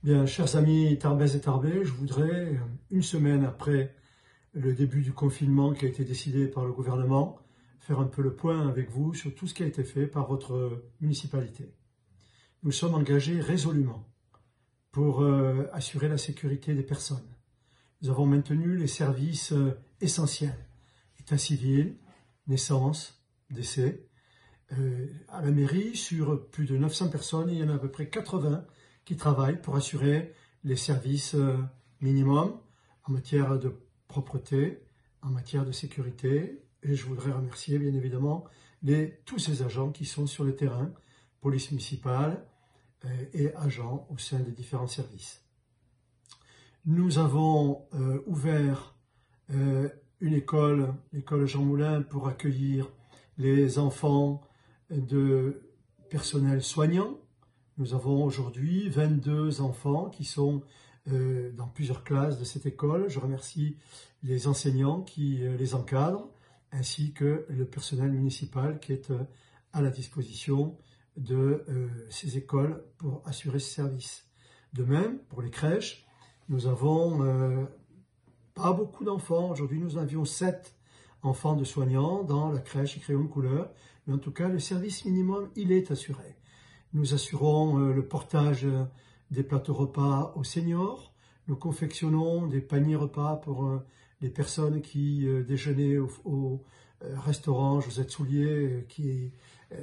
Bien, chers amis Tarbès et Tarbais, je voudrais, une semaine après le début du confinement qui a été décidé par le gouvernement, faire un peu le point avec vous sur tout ce qui a été fait par votre municipalité. Nous sommes engagés résolument pour assurer la sécurité des personnes. Nous avons maintenu les services essentiels, état civil, naissance, décès. À la mairie, sur plus de 900 personnes, il y en a à peu près 80 qui travaillent pour assurer les services minimums en matière de propreté, en matière de sécurité. Et je voudrais remercier bien évidemment tous ces agents qui sont sur le terrain, police municipale et agents au sein des différents services. Nous avons ouvert une école, l'école Jean Moulin, pour accueillir les enfants de personnel soignant. Nous avons aujourd'hui 22 enfants qui sont dans plusieurs classes de cette école. Je remercie les enseignants qui les encadrent, ainsi que le personnel municipal qui est à la disposition de ces écoles pour assurer ce service. De même, pour les crèches, nous avons pas beaucoup d'enfants. Aujourd'hui, nous avions 7 enfants de soignants dans la crèche Crayon de couleur. Mais en tout cas, le service minimum, il est assuré. Nous assurons le portage des plateaux repas aux seniors. Nous confectionnons des paniers repas pour les personnes qui déjeunaient au restaurant Josette Soulier qui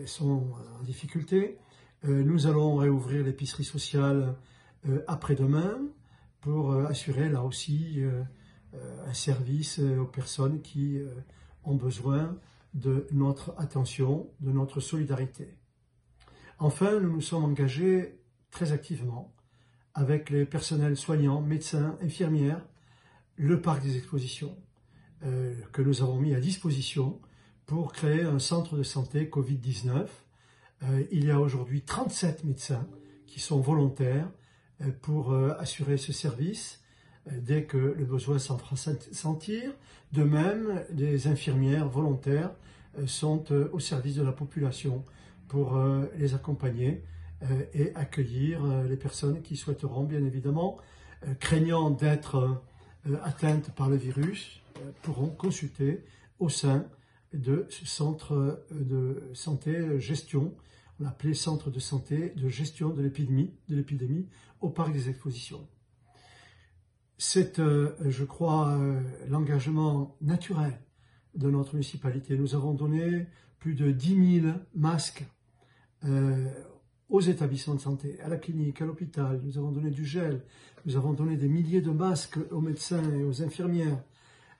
sont en difficulté. Nous allons réouvrir l'épicerie sociale après-demain pour assurer là aussi un service aux personnes qui ont besoin de notre attention, de notre solidarité. Enfin, nous nous sommes engagés très activement avec les personnels soignants, médecins, infirmières, le parc des expositions que nous avons mis à disposition pour créer un centre de santé Covid-19. Il y a aujourd'hui 37 médecins qui sont volontaires pour assurer ce service dès que le besoin s'en fera sentir. De même, les infirmières volontaires sont au service de la population pour les accompagner et accueillir les personnes qui souhaiteront, bien évidemment, craignant d'être atteintes par le virus, pourront consulter au sein de ce centre de santé gestion, on l'appelait centre de santé de gestion de l'épidémie au parc des expositions. C'est, je crois, l'engagement naturel de notre municipalité. Nous avons donné plus de 10 000 masques aux établissements de santé, à la clinique, à l'hôpital. Nous avons donné du gel, nous avons donné des milliers de masques aux médecins et aux infirmières.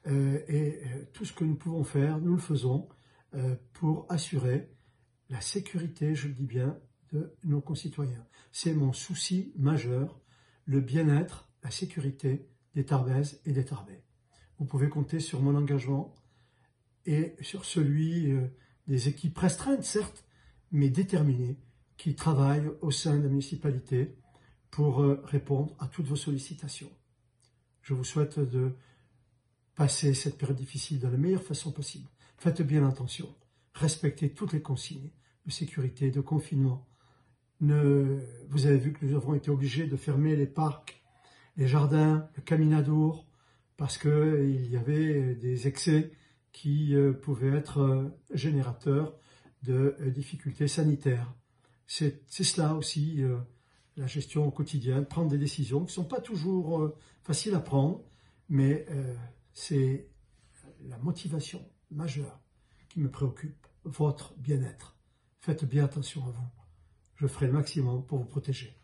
Et tout ce que nous pouvons faire, nous le faisons pour assurer la sécurité, je le dis bien, de nos concitoyens. C'est mon souci majeur, le bien-être, la sécurité des Tarbaises et des Tarbais. Vous pouvez compter sur mon engagement et sur celui des équipes restreintes, certes, mais déterminées, qui travaillent au sein de la municipalité pour répondre à toutes vos sollicitations. Je vous souhaite de passer cette période difficile de la meilleure façon possible. Faites bien attention, respectez toutes les consignes de sécurité, de confinement. Vous avez vu que nous avons été obligés de fermer les parcs, les jardins, le caminadour, parce qu'il y avait des excès qui pouvaient être générateurs de difficultés sanitaires. C'est cela aussi, la gestion au quotidien, prendre des décisions qui ne sont pas toujours faciles à prendre, mais c'est la motivation majeure qui me préoccupe, votre bien-être. Faites bien attention à vous. Je ferai le maximum pour vous protéger.